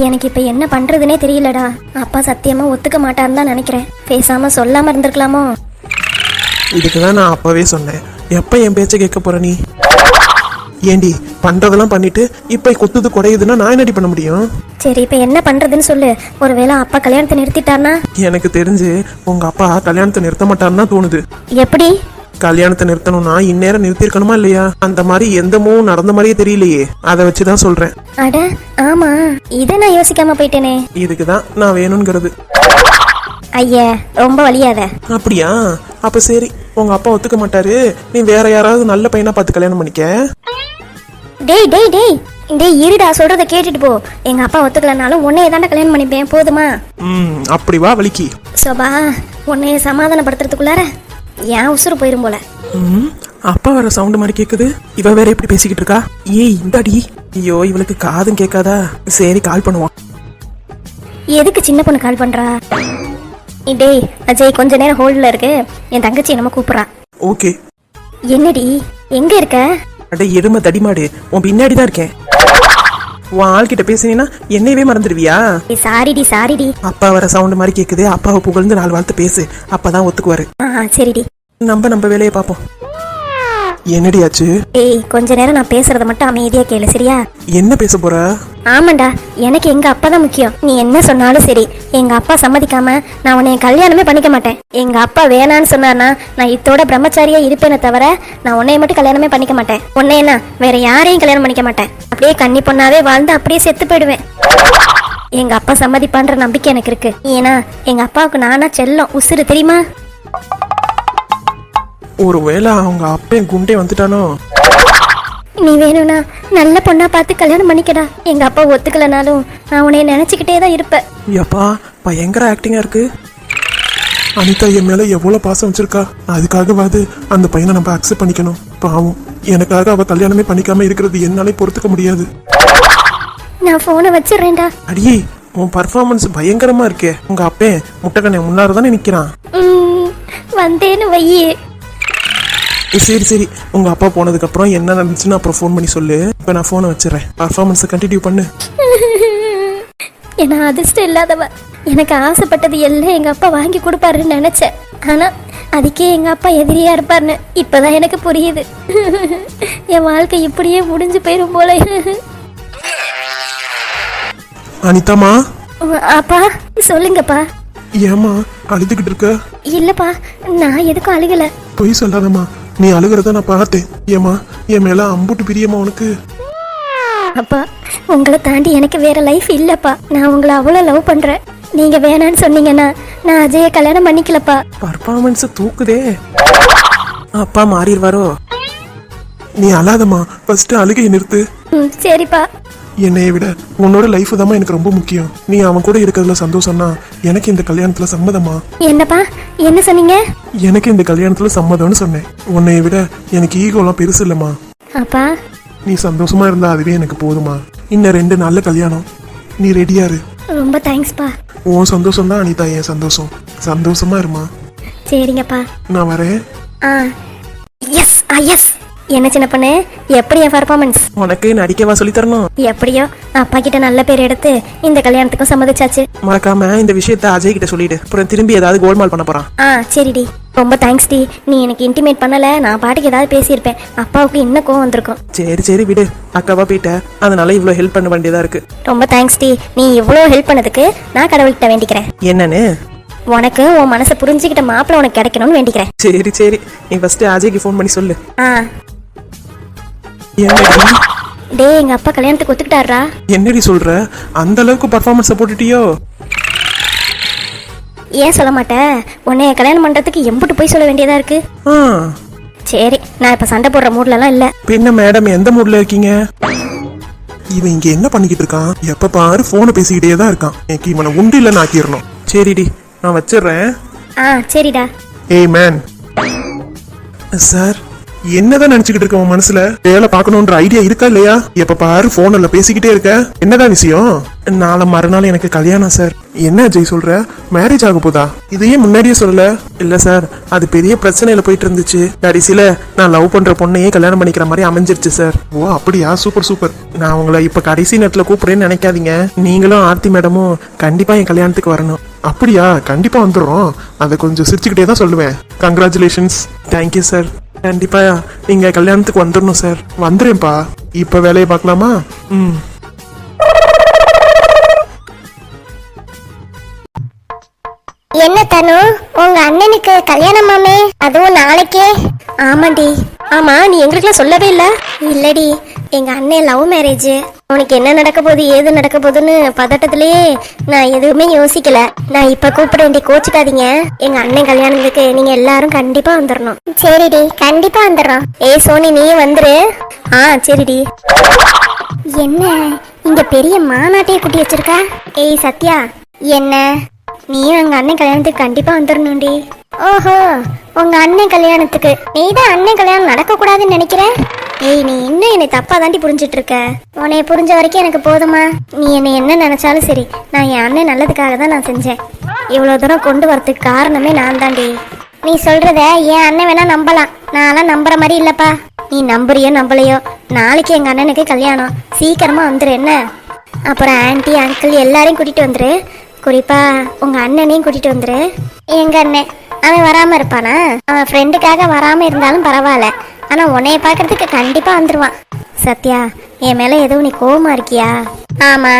எனக்கு இப்ப என்ன பண்றதுனே தெரியலடா. அப்பா சத்தியமா ஒத்துக்க மாட்டான்னு தான் நினைக்கிறேன். பேசாம சொல்லாம இருந்திருக்கலாமோ? இதுக்குதான் நான் அப்பவே சொன்னேன், எப்ப என் பேச்ச கேட்க போற நீ? ஏண்டி பண்றதெல்லாம் பண்ணிட்டு இப்ப கொத்துது குறையுதுன்னா நான் என்னடி பண்ண முடியும்? சரி இப்ப என்ன பண்றதுன்னு சொல்லு. ஒருவேளை அப்பா கல்யாணத்தை நிறுத்திட்டார்னா? எனக்கு தெரிஞ்சு உங்க அப்பா கல்யாணத்தை நிறுத்த மாட்டாருன்னு தோணுது. எப்படி? கல்யாணத்தை நிறுத்தணும்னா இந்நேரம் நிறுத்திருக்கணுமா இல்லையா? அந்த மாதிரி எந்த மூவும் நடந்த மாதிரியே தெரியலையே. அதை வச்சுதான் சொல்றேன். அட ஆமா, இதை நான் யோசிக்காம போயிட்டேனே. இதுக்குதான் நான் வேணுங்கிறது. ஐயா ரொம்ப வலியாத. அப்படியா? அப்ப சரி, உங்க அப்பா ஒத்துக்க மாட்டாரு, நீ வேற யாராவது நல்ல பையனா பார்த்து கல்யாணம் பண்ணிக்க. டேய் டேய் டேய் டேய் இருடா, சொல்றத கேட்டுட்டு போ. எங்க அப்பா ஒத்துக்கலனாலும் உன்னைய தாண்டா கல்யாணம் பண்ணிப்பேன், போதுமா? அப்படி வா வலிக்கு. சோபா, உன்னைய சமாதானப்படுத்துறதுக்குள்ளார ஏன் உசுறு போயிரும் போல. அப்பா வர சவுண்ட் மாதிரி கேக்குது. இவ வேற எப்படி பேசிக்கிட்டு இருக்கா? ஏய் இந்தாடி. ஐயோ இவளுக்கு காதும் கேட்காதா? சரி கால் பண்ணுவான். எதுக்கு சின்ன பொண்ணு கால் பண்றா? டேய் அஜய், கொஞ்ச நேரம் ஹோல்ட்ல இருக்கு, என் தங்கச்சி நம்ம கூப்பிடுறா. ஓகே. என்னடி எங்க இருக்க? அட எருமை தடிமாடு, உன் பின்னாடி தான் இருக்கேன். உன் ஆள்கிட்ட பேசினீன்னா என்னையவே மறந்துடுவியா? சாரிடி சாரிடி. அப்பா வர சவுண்ட் மாதிரி கேக்குது, அப்பாவை புகழ்ந்து 4 வார்த்தை பேசு, அப்பதான் ஒத்துக்குவாரு. சரிடி. நம்ம வேலையை பார்ப்போம். என்னடி ஆச்சு? ஏய் கொஞ்ச நேரம் நான் பேசுறத மட்டும் அமைதியா கேளு, சரியா? என்ன பேச போற? ஆமாண்டா, எனக்கு எங்க அப்பா தான் முக்கியம். நீ என்ன சொன்னாலும் சரி, எங்க அப்பா சம்மதிக்காம நான் உன்னை கல்யாணமே பண்ணிக்க மாட்டேன். எங்க அப்பா வேணான்னு சொன்னார்னா நான் இத்தோட பிரம்மச்சாரியா இருப்பேனே தவிர நான் உன்னைய மட்டும் கல்யாணமே பண்ணிக்க மாட்டேன். உன்னையனா வேற யாரையும் கல்யாணம் பண்ணிக்க மாட்டேன். அப்படியே கன்னி பொண்ணாவே வாழ்ந்து அப்படியே செத்து போயிடுவேன். எங்க அப்பா சம்மதிப்பான்ற நம்பிக்கை எனக்கு இருக்கு. ஏன்னா எங்க அப்பாவுக்கு நானா செல்லம் உசுறு, தெரியுமா? ஒருவேளை அவங்க அப்பன் குண்டே வந்துட்டானோ? நீ வேணும்னா நல்ல பொண்ணா பார்த்து கல்யாணம் பண்ணிக்கடா. எங்க அப்பா ஒத்துக்கலனாலும் நான் உன்னைய நினைச்சுக்கிட்டே தான் இருப்பேன். எப்பா பயங்கர ஆக்டிங்கா இருக்கு. அனிதா என் மேல எவ்வளவு பாசம் வச்சிருக்கா, அதுக்காகவாது அந்த பையனை நம்ம அக்செப்ட் பண்ணிக்கணும். பாவம், எனக்காக அவ கல்யாணமே பண்ணிக்காம இருக்கிறது என்னாலே பொறுத்துக்க முடியாது. நான் போனை வச்சிடுறேன்டா. அடியே, உன் பர்ஃபார்மன்ஸ் பயங்கரமா இருக்கே. உங்க அப்பன் முட்டைக்கண்ணை முன்னாடி தானே நிக்கிறான். வந்தேன்னு வையே. சரி சரி, உங்க அப்பா போனதுக்கு அப்புறம் என்ன நடந்துச்சுன்னு அப்புறம் ஃபோன் பண்ணி சொல்லு. இப்ப நான் போனை வச்சிடறேன், பர்ஃபார்மன்ஸை கண்டினியூ பண்ணு. ஏன்னா அதிர்ஷ்டம் இல்லாதவ. எனக்கு ஆசைப்பட்டது எல்லாம் எங்க அப்பா வாங்கி கொடுப்பாருன்னு நினைச்சேன். ஆனா அதுக்கே எங்க அப்பா எதிரியா இருப்பாருன்னு இப்பதான் எனக்கு புரியுது. என் வாழ்க்கை இப்படியே முடிஞ்சு போயிரும் போல. அனிதாமா. அப்பா சொல்லுங்கப்பா. ஏமா அழுதுகிட்டு இருக்க? இல்லப்பா, நான் எதுக்கும் அழுகல. பொய் சொல்லாதம்மா, நீ அழுகிறத நான் பார்த்தேன். ஏமா என் மேல அம்புட்டு பிரியமா உனக்கு? அப்பா, உங்களை தாண்டி எனக்கு வேற லைஃப் இல்லப்பா. நான் உங்களை அவ்வளவு லவ் பண்றேன். நீங்க வேணான்னு சொன்னீங்கன்னா நான் அஜய கல்யாணம் பண்ணிக்கலப்பா. பர்ஃபார்மன்ஸ் தூக்குதே. அப்பா மாறிடுவாரோ? நீ அழாதம்மா, ஃபர்ஸ்ட் அழுகையை நிறுத்து. சரிப்பா. என்னைய விட உன்னோட லைஃப் தான் எனக்கு ரொம்ப முக்கியம். நீ அவன் கூட இருக்கிறதுல சந்தோஷம்னா எனக்கு இந்த கல்யாணத்துல சம்மதமா? என்னப்பா என்ன சொன்னீங்க? எனக்கு இந்த கல்யாணத்துல சம்மதம்னு சொன்னேன். உன்னைய விட எனக்கு ஈகோலாம் பெருசு இல்லம்மா. அப்பா நீ சந்தோஷமா இருந்தா அதுவே எனக்கு போதுமா. இன்னும் 2 நாள்ல கல்யாணம், நீ ரெடியா இரு. ரொம்ப தேங்க்ஸ்பா. உன் சந்தோஷம் தான் அனிதா என் சந்தோஷம். சந்தோஷமா இருமா. சரிங்கப்பா, நான் வரேன். Yes yes. என்ன சின்ன பொண்ணு, எப்படி என் பர்ஃபார்மன்ஸ்? உனக்கு நடிக்கவா சொல்லி தரணும்? எப்படியோ அப்பா கிட்ட நல்ல பேர் எடுத்து இந்த கல்யாணத்துக்கும் சம்மதிச்சாச்சு. மறக்காம இந்த விஷயத்த அஜய் கிட்ட சொல்லிடு, அப்புறம் திரும்பி ஏதாவது கோல்மால் பண்ண போறான். சரிடி, ரொம்ப தேங்க்ஸ் டி. நீ எனக்கு இன்டிமேட் பண்ணல, நான் பாட்டுக்கு ஏதாவது பேசியிருப்பேன். அப்பாவுக்கு இன்னும் கோவம் வந்திருக்கும். சரி விடு, அக்காவா போயிட்ட, அதனால இவ்வளவு ஹெல்ப் பண்ண வேண்டியதா இருக்கு. ரொம்ப தேங்க்ஸ் டி. நீ இவ்வளவு ஹெல்ப் பண்ணதுக்கு நான் கடவுள்கிட்ட வேண்டிக்கிறேன். என்னன்னு? உனக்கு உன் மனசை புரிஞ்சுக்கிட்ட மாப்பிள்ள உனக்கு கிடைக்கணும்னு வேண்டிக்கிறேன். சரி நீ ஃபர்ஸ்ட் அஜய்க்கு ஃபோன் பண்ணி சொல்லு. டேய், எங்க அப்பா கல்யாணத்துக்கு ஒத்துக்கிட்டாரா? என்னடி சொல்ற? அந்த அளவுக்கு பர்ஃபார்மன்ஸ் போட்டுட்டியோ? ஏன் சொல்ல மாட்டேன்? உன்னை கல்யாணம் பண்றதுக்கு எம்புட்டு போய் சொல்ல வேண்டியதா இருக்கு. சரி, நான் இப்ப சண்டை போடுற மூட்ல எல்லாம் இல்ல. பின்ன மேடம் எந்த மூட்ல இருக்கீங்க? இவன் இங்க என்ன பண்ணிக்கிட்டு இருக்கான்? எப்ப பாரு போனை பேசிக்கிட்டே தான் இருக்கான். எனக்கு இவனை உண்டு இல்லைன்னு ஆக்கிடணும். சரிடி, நான் வச்சிடுறேன். சரிடா. ஏய் மேன். சார், என்னதான் நினைச்சுக்கிட்டு இருக்க உன் மனசுல? வேலை பார்க்கணும்ன்ற ஐடியா இருக்கா இல்லையா? எப்ப பாரு போன்ல பேசிக்கிட்டே இருக்க. என்னதான் விஷயம்? நாளை மறுநாள் எனக்கு கல்யாணம் சார். என்ன அஜய் சொல்ற? மேரேஜ் ஆக போதா? இதையே முன்னாடியே சொல்லல. இல்ல சார், அது பெரிய பிரச்சனையில போயிட்டு இருந்துச்சு. கடைசியில நான் லவ் பண்ற பொண்ணையே கல்யாணம் பண்ணிக்கிற மாதிரி அமைஞ்சிருச்சு சார். ஓ அப்படியா? Super super. நான் உங்களை இப்ப கடைசி நேரத்துல கூப்பிடுறேன்னு நினைக்காதீங்க. நீங்களும் ஆர்த்தி மேடமும் கண்டிப்பா என் கல்யாணத்துக்கு வரணும். அப்படியா? கண்டிப்பா வந்துடுறோம். அதை கொஞ்சம் சிரிச்சுக்கிட்டே தான் சொல்லுவேன். கங்க்ராச்சுலேஷன்ஸ். Thank you sir. கண்டிப்பா நீங்க கல்யாணத்துக்கு வந்துடணும் சார். வந்துடுறேன்ப்பா. இப்ப வேலையை பார்க்கலாமா? ம். என்ன தனு, உங்க அண்ணனுக்கு கல்யாணமாமே, அதுவும் நாளைக்கே? ஆமாடி. ஆமா, நீ எங்களுக்குலாம் சொல்லவே இல்ல. இல்லடி, எங்க அண்ணன் லவ் மேரேஜ். உனக்கு என்ன நடக்க போகுது ஏது நடக்க போகுதுன்னு பதட்டத்திலேயே நான் எதுவுமே யோசிக்கல. நான் இப்ப கூப்பிடேன்டி, கோச்சுக்காதீங்க. எங்க அண்ணன் கல்யாணத்துக்கு நீங்க எல்லாரும் கண்டிப்பா வந்துடணும். சரிடி, கண்டிப்பா வந்துடுறோம். ஏய் சோனி, நீ வந்துரு. சரிடி. என்ன இங்க பெரிய மாநாட்டையே கூட்டி வச்சிருக்கா? ஏய் சத்யா, என்ன நீயும் உங்க அண்ணன் கல்யாணத்துக்கு கண்டிப்பா வந்துடணும்டி. ஓஹோ, உங்க அண்ணன் கல்யாணத்துக்கு நீதான் அண்ணன் கல்யாணம் நடக்க கூடாதுன்னு நினைக்கிற? ஏய், நீ இன்னும் என்னை தப்பா தாண்டி புரிஞ்சிட்டு இருக்க. உன்னை புரிஞ்ச வரைக்கும் எனக்கு போதுமா? நீ என்னை என்ன நினைச்சாலும் சரி, நான் என் அண்ணன் நல்லதுக்காக தான் நான் செஞ்சேன். இவ்வளவு தூரம் கொண்டு வரதுக்கு காரணமே நான் தாண்டி. நீ சொல்றத என் அண்ணன் வேணா நம்பலாம், நான்லாம் நம்புற மாதிரி இல்லப்பா. நீ நம்புறியோ நம்பலையோ, நாளைக்கு எங்க அண்ணனுக்கு கல்யாணம். சீக்கிரமா வந்துரு என்ன? அப்புறம் ஆன்ட்டி அங்கிள் எல்லாரையும் கூட்டிட்டு வந்துரு. குறிப்பா உங்க அண்ணனையும் கூட்டிட்டு வந்துரு. எங்க அண்ணன் அவன் வராம இருப்பானா? அவன் ஃப்ரெண்டுக்காக வராம இருந்தாலும் பரவாயில்ல, ஆனா உன்னைய பாக்குறதுக்கு கண்டிப்பா வந்துருவான். சத்யா, என் மேல எதுவும் நீ கோவமா இருக்கியா? ஆமா.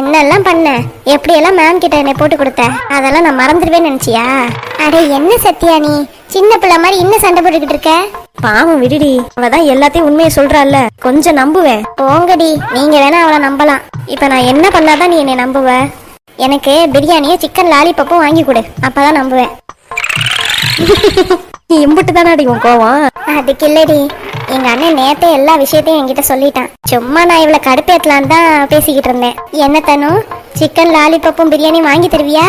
என்னெல்லாம் பண்ண, எப்படியெல்லாம் மேம் கிட்ட என்னை போட்டு கொடுத்த, அதெல்லாம் நான் மறந்துடுவேன்னு நினைச்சியா? அடே என்ன சத்யா, நீ சின்ன பிள்ளை மாதிரி இன்னும் சண்டை போட்டுக்கிட்டு இருக்க. பாவம் விடுடி, அவதான் எல்லாத்தையும் உண்மையை சொல்றாள்ல, கொஞ்சம் நம்புவேன். போங்கடி, நீங்க வேணா அவளை நம்பலாம். இப்ப நான் என்ன பண்ணாதான் நீ என்னை நம்புவ? எனக்கு பிரியாணியும் சிக்கன் லாலிபப்பும் வாங்கி கொடு, அப்பதான் நம்புவேன். நீ இம்புட்டு தானடி உன் கோவம்? அதுக்கு இல்லடி, எங்க அண்ணன் நேத்தே எல்லா விஷயத்தையும் என்கிட்ட சொல்லிட்டான். சும்மா நான் இவளை கடுப்பேத்தலான்னு தான் பேசிக்கிட்டு இருந்தேன். என்ன தனு, சிக்கன் லாலிபப்பும் பிரியாணி வாங்கி தருவியா?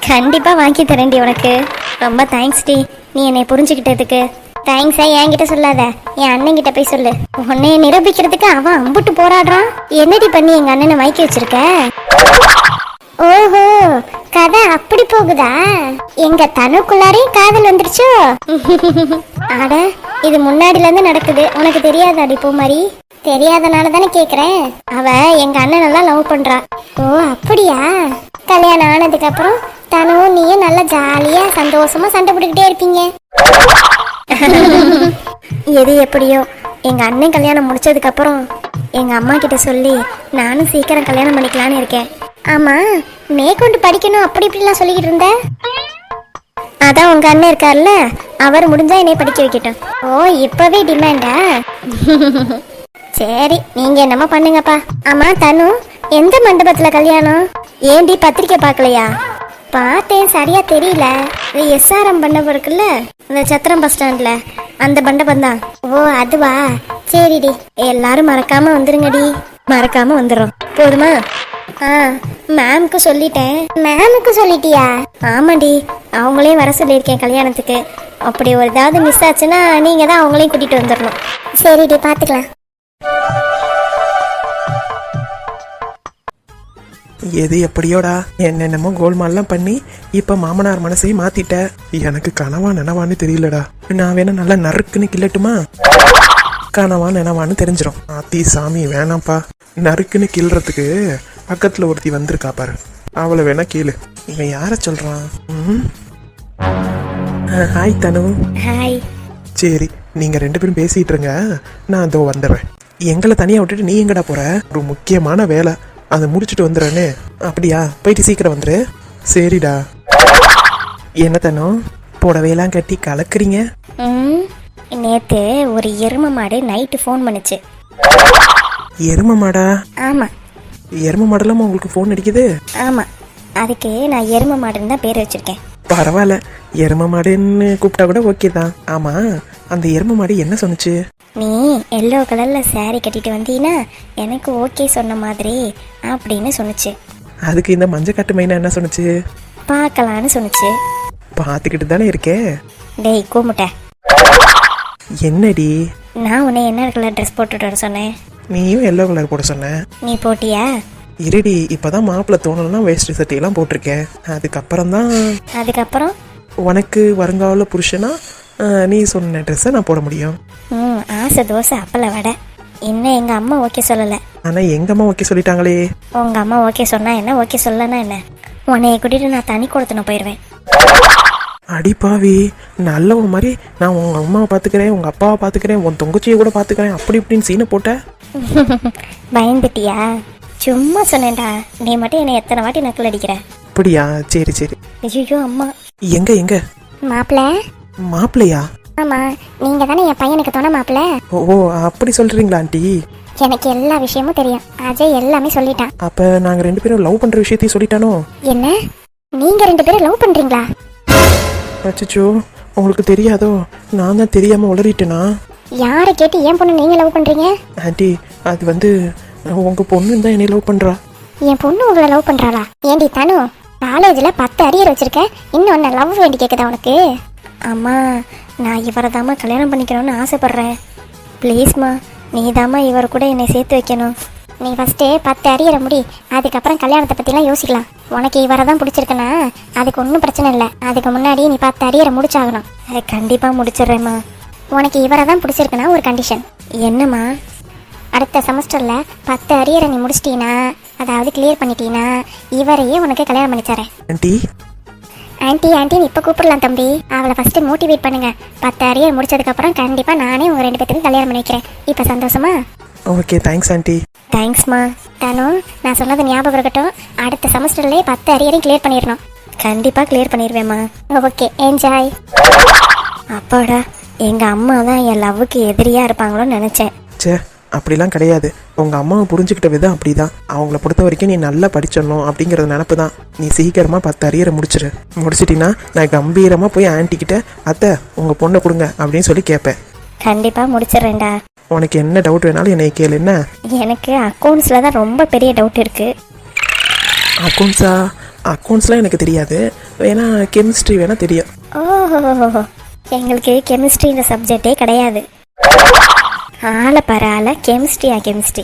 கண்டிப்பா வாங்கி தரேன்டி உனக்கு. ரொம்ப தேங்க்ஸ் டி, நீ என்னை புரிஞ்சுக்கிட்டதுக்கு. தேங்க்ஸா என்கிட்ட சொல்லாத, என் அண்ணன் கிட்ட போய் சொல்லு. உன்னைய நிரூபிக்கிறதுக்கு அவன் அம்புட்டு போராடுறான். என்னடி பண்ணி எங்க அண்ணனை மயக்கி வச்சிருக்க? ஓஹோ, கதை அப்படி போகுதா? எங்க தனுக்குள்ளாரையும் காதல் வந்துருச்சோ? அட, இது முன்னாடில இருந்து நடக்குது, உனக்கு தெரியாதாடி பூமாரி? தெரியாதனால தானே கேக்குறேன். அவ எங்க அண்ணன் எல்லாம் லவ் பண்றா. ஓ அப்படியா? கல்யாணம் ஆனதுக்கு அப்புறம் தனுவும் நீயும் நல்லா ஜாலியா சந்தோஷமா சண்டை போட்டுக்கிட்டே இருப்பீங்க. எது எப்படியோ, எங்க அண்ணன் கல்யாணம் முடிச்சதுக்கு அப்புறம் எங்க அம்மா கிட்ட சொல்லி நானும் சீக்கிரம் கல்யாணம் பண்ணிக்கலான்னு இருக்கேன். ஆமா, மேற்கொண்டு படிக்கணும் அப்படி இப்படிலாம் சொல்லிக்கிட்டு இருந்த. அதான் உங்க அண்ணன் இருக்கார்ல, அவர் முடிஞ்சா என்னை படிக்க வைக்கட்டும். ஓ இப்பவே டிமாண்டா? சரி, நீங்க என்னமா பண்ணுங்கப்பா. ஆமா தனு, எந்த மண்டபத்துல கல்யாணம்? ஏண்டி பத்திரிக்கை பார்க்கலையா? பார்த்தேன், சரியா தெரியல. இது SRM மண்டபம் இருக்குல்ல, இந்த சத்திரம் பஸ் ஸ்டாண்ட்ல, அந்த மண்டபம் தான். ஓ அதுவா? சரிடி, எல்லாரும் மறக்காம வந்துருங்கடி. மறக்காம வந்துடும், போதுமா? மேம்க்கு சொல்லிட்டேன். மேமுக்கு சொல்லிட்டியா? ஆமாடி, அவங்களையும் வர சொல்லியிருக்கேன் கல்யாணத்துக்கு. அப்படி ஒரு ஏதாவது மிஸ் ஆச்சுன்னா நீங்க தான் அவங்களையும் கூட்டிட்டு வந்துடணும். சரிடி, பாத்துக்கலாம். எது எப்படியோடா, என்னென்னமோ கோல்மால்லாம் பண்ணி இப்ப மாமனார் மனசையும் மாத்திட்ட. எனக்கு கனவா நினவான்னு தெரியலடா. நான் வேணா நல்லா நறுக்குன்னு கிள்ளட்டுமா? கனவா நினவான்னு தெரிஞ்சிடும். ஆத்தி சாமி வேணாம்ப்பா. நறுக்குன்னு கிள்றதுக்கு பக்கத்துல ஒருத்தி வந்திருக்கா பாரு, அவளை வேணா கேளு. இவன் யார சொல்றான்? ஹாய் தனு. ஹாய். சரி, நீங்க ரெண்டு பேரும் பேசிட்டு இருங்க, நான் அதோ வந்துடுறேன். எங்களை தனியா விட்டுட்டு நீ எங்கடா போற? ஒரு முக்கியமான வேலை, அதை முடிச்சுட்டு வந்துடுறேன்னு. அப்படியா? போயிட்டு சீக்கிரம் வந்துரு. சரிடா. என்ன தனு, புடவையெல்லாம் கட்டி கலக்குறீங்க? நேத்து ஒரு எரும மாடு நைட்டு ஃபோன் பண்ணுச்சு. எரும மாடா? ஆமா. எரும மாடெல்லாம் உங்களுக்கு ஃபோன் அடிக்குது? ஆமா, அதுக்கு நான் எரும மாடுன்னு தான் பேர் வச்சிருக்கேன். பரவாயில்ல, எரும மாடுன்னு கூப்பிட்டா கூட ஓகே தான். ஆமா, அந்த எரும மாடு என்ன சொன்னுச்சு? நீ எல்லோ கலர்ல சாரி கட்டிட்டு வந்தீன்னா எனக்கு ஓகே சொன்ன மாதிரி அப்படின்னு சொன்னுச்சு. அதுக்கு இந்த மஞ்சள் கட்டு மைனா என்ன சொன்னுச்சு? பார்க்கலான்னு சொன்னுச்சு. பார்த்துக்கிட்டு தானே இருக்கே. டேய் கூமுட்ட, என்னடி? நான் உன்னை என்ன கலர் ட்ரெஸ் போட்டுட்டு வர சொன்னேன்? நீயும் எல்லோ கலர் போட சொன்ன. நீ போட்டியா? இருடி இப்பதான் மாப்பிள்ளை தோணணும்னா வேஷ்டி சட்டையெல்லாம் போட்டிருக்கேன். அதுக்கப்புறம் உனக்கு வருங்கால புருஷனா நீ சொன்ன ட்ரெஸ்ஸை நான் போட முடியும். ஆசை தோசை அப்பள வடை. இன்னும் எங்க அம்மா ஓகே சொல்லல. ஆனா எங்க அம்மா ஓகே சொல்லிட்டாங்களே. உங்க அம்மா ஓகே சொன்னா என்ன, ஓகே சொல்லனா என்ன? உன்னைய கூட்டிட்டு நான் தனி கொடுத்துன போயிடுவேன். அடிப்பாவி, நல்லவ மாதிரி நான் உங்க அம்மாவை பாத்துக்கிறேன், உங்க அப்பாவை பாத்துக்கிறேன், உன் தொங்கச்சியை கூட பாத்துக்கிறேன், அப்படி இப்படின்னு சீனை போட்ட. பயந்துட்டியா? சும்மா சொன்னேன்டா. நீ மட்டும் என்னை எத்தனை வாட்டி நக்கல் அடிக்கிற. அப்படியா? சரி சரி. ஐயோ அம்மா. எங்க மாப்பிள்ளையா? ஆமா, நீங்க தானே என் பையனுக்கு தோண மாப்பிள்ள. ஓ அப்படி சொல்றீங்களா ஆண்டி? எனக்கு எல்லா விஷயமும் தெரியும். அஜய் எல்லாமே சொல்லிட்டான். அப்ப நாங்க 2 பேரும் லவ் பண்ற விஷயத்தையும் சொல்லிட்டானோ? என்ன, நீங்க 2 பேரும் லவ் பண்றீங்களா? அச்சச்சோ, உங்களுக்கு தெரியாதோ? நான் தான் தெரியாம உளறிட்டேனா? யாரை கேட்டு ஏன் பொண்ணு நீங்க லவ் பண்றீங்க? ஆண்டி, அது வந்து உங்க பொண்ணு தான் என்னை லவ் பண்றா. என் பொண்ணு உங்களை லவ் பண்றாளா? ஏண்டி தனு, காலேஜ்ல 10 அரியர் வச்சிருக்க, இன்னும் ஒன்னு லவ் வேண்டி கேக்குதா உனக்கு? அம்மா, நான் இவரை தாம்மா கல்யாணம் பண்ணிக்கணும்னு ஆசைப்படுறேன். ப்ளீஸ்மா, நீ தாம்மா இவர் கூட என்னை சேர்த்து வைக்கணும். நீ ஃபஸ்ட்டு 10 அரியரை முடி, அதுக்கப்புறம் கல்யாணத்தை பற்றிலாம் யோசிக்கலாம். உனக்கு இவரை தான் பிடிச்சிருக்குன்னா அதுக்கு ஒன்றும் பிரச்சனை இல்லை. அதுக்கு முன்னாடி நீ 10 அரியரை முடிச்சாகணும். அதை கண்டிப்பாக முடிச்சிடுறேம்மா. உனக்கு இவரை தான் பிடிச்சிருக்குன்னா ஒரு கண்டிஷன். என்னம்மா? அடுத்த செமஸ்டரில் 10 அரியரை நீ முடிச்சிட்டீனா, அதாவது கிளியர் பண்ணிட்டீனா, இவரையே உனக்கு கல்யாணம் பண்ணித்தரேன். ஆண்டி ஆண்டி ஆண்டின்னு இப்போ கூப்பிடலாம் தம்பி. அவளை ஃபஸ்ட்டு மோட்டிவேட் பண்ணுங்க. 10 அரியர் முடிச்சதுக்கப்புறம் கண்டிப்பாக நானே உங்கள் 2 பேர்த்துக்கும் கல்யாணம் பண்ணி வைக்கிறேன். இப்போ சந்தோஷமா? Okay, thanks aunty. தேங்க்ஸ்மா. தனு, நான் சொன்னது ஞாபகம் இருக்கட்டும். அடுத்த செமஸ்டர்லேயே 10 அரியரையும் கிளியர் பண்ணிடணும். கண்டிப்பாக கிளியர் பண்ணிடுவேம்மா. Okay, enjoy. அப்பாடா, எங்கள் அம்மா தான் என் லவ்வுக்கு எதிரியாக இருப்பாங்களோன்னு நினச்சேன். சே, அப்படிலாம் கிடையாது. உங்க அம்மாவை புரிஞ்சுக்கிட்ட விதம் அப்படிதான். அவங்கள பொறுத்த வரைக்கும் நீ நல்லா படிச்சிடணும் அப்படிங்கிறது நினப்பு தான். நீ சீக்கிரமா 10 அரியரை முடிச்சிட்டினா நான் கம்பீரமா போய் ஆன்டி கிட்ட அத்தை உங்க பொண்ணை கொடுங்க அப்படின்னு சொல்லி கேட்பேன். கண்டிப்பா முடிச்சிடறேன்டா. உனக்கு என்ன டவுட் வேணாலும் என்னை கேளு. என்ன? எனக்கு அக்கௌண்ட்ஸ்ல தான் ரொம்ப பெரிய டவுட் இருக்கு. அக்கௌண்ட்ஸா? அக்கௌண்ட்ஸ்லாம் எனக்கு தெரியாது. வேணா கெமிஸ்ட்ரி வேணா தெரியும். ஓஹோ, எங்களுக்கு கெமிஸ்ட்ரின்ற சப்ஜெக்டே கிடையாது. ஆளை பாரு ஆளை, கெமிஸ்ட்ரியா கெமிஸ்ட்ரி.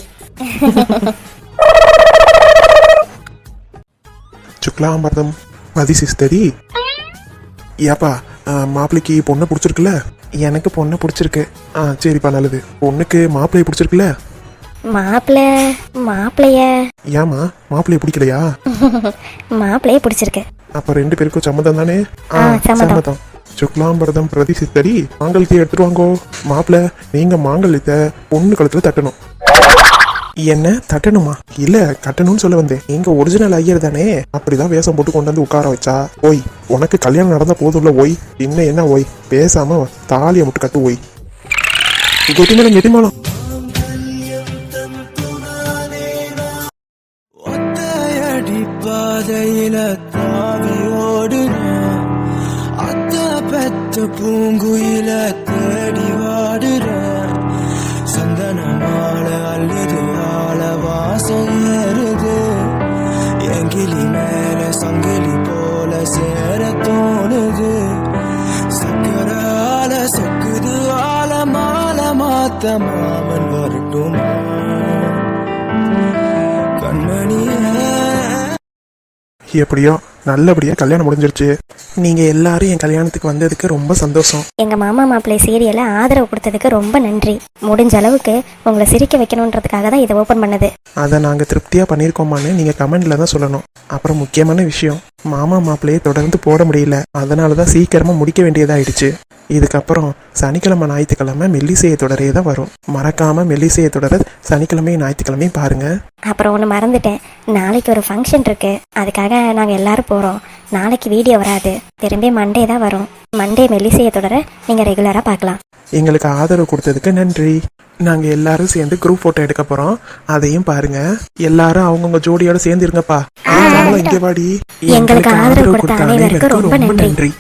சுக்லாம்பரம் பதிசிஸ்தரி. ஏப்பா, மாப்பிள்ளைக்கு பொண்ணை பிடிச்சிருக்குல்ல? எனக்கு பொண்ணை பிடிச்சிருக்கு. சரிப்பா, நல்லது. பொண்ணுக்கு மாப்பிள்ளைய பிடிச்சிருக்குல்ல? மாப்பிள்ளைய ஏமா மாப்பிள்ளைய பிடிக்கலையா? மாப்பிள்ளைய பிடிச்சிருக்கு. அப்ப 2 பேருக்கும் சம்மதம் தானே? சம்மதம். சுக்லாம்பரதம் பிரதிசித்தரி, மாங்கல்யத்தை எடுத்துட்டு வாங்கோ. மாப்பிள்ள, நீங்க மாங்கல்யத்தை பொண்ணு கழுத்துல தட்டணும். என்ன தட்டணுமா? இல்ல, கட்டணும்னு சொல்ல வந்தேன். நீங்க ஒரிஜினல் ஐயர் தானே? அப்படிதான் வேஷம் போட்டு கொண்டு வந்து உட்கார வச்சா ஓய். உனக்கு கல்யாணம் நடந்த போதும்ல ஓய். இன்னும் என்ன ஓய்? பேசாம தாலியை மட்டும் கட்டு ஓய். கெட்டிமலம் கெட்டிமலம். பாதையில தாவியோடுன அத்த பெத்த பூங்குயில தேடி வாடுற சந்தன மாலை அள்ளுது ஆள வாசம் ஏறுது எங்கிலி மேல சங்கிலி போல சேர தோணுது சக்கர ஆல சொக்குது ஆல மாலை மாத்த மாமன் வரட்டுமா கண்மணியே. எப்படியோ நல்லபடியா கல்யாணம் முடிஞ்சிருச்சு. நீங்க எல்லாரும் என் கல்யாணத்துக்கு வந்ததுக்கு ரொம்ப சந்தோஷம். எங்க மாமா மாப்பிள்ளை சீரியலை ஆதரவு கொடுத்ததுக்கு ரொம்ப நன்றி. முடிஞ்ச அளவுக்கு உங்களை சிரிக்க வைக்கணும்ன்றதுக்காக தான் இதை ஓபன் பண்ணது. அதை நாங்க திருப்தியா பண்ணிருக்கோமான்னு நீங்க கமெண்ட்ல தான் சொல்லணும். அப்புறம் முக்கியமான விஷயம், மாமா மாப்பிள்ளையை தொடர்ந்து போட முடியல. அதனாலதான் சீக்கிரமா முடிக்க வேண்டியதாயிடுச்சு. இதுக்கப்புறம் சனிக்கிழமை ஞாயிற்றுக்கிழமை மெல்லிசையை தொடரே தான் வரும். மறக்காம மெல்லிசையை தொடர சனிக்கிழமையும் ஞாயிற்றுக்கிழமையும் பாருங்க. அப்புறம் ஒன்று மறந்துட்டேன், நாளைக்கு ஒரு ஃபங்க்ஷன் இருக்கு. அதுக்காக நாங்கள் எல்லாரும் போகிறோம். நாளைக்கு வீடியோ வராது, திரும்பி மண்டே தான் வரும். மண்டே மெல்லிசையை தொடர நீங்கள் ரெகுலராக பார்க்கலாம். எங்களுக்கு ஆதரவு கொடுத்ததுக்கு நன்றி. நாங்க எல்லாரும் சேர்ந்து குரூப் போட்டோ எடுக்க போறோம், அதையும் பாருங்க. எல்லாரும் அவங்கவுங்க ஜோடியோட சேர்ந்து இருங்கப்பா. இங்க வாடி. எங்களுக்கு ஆதரவு கொடுத்த அனைவருக்கும் ரொம்ப நன்றி.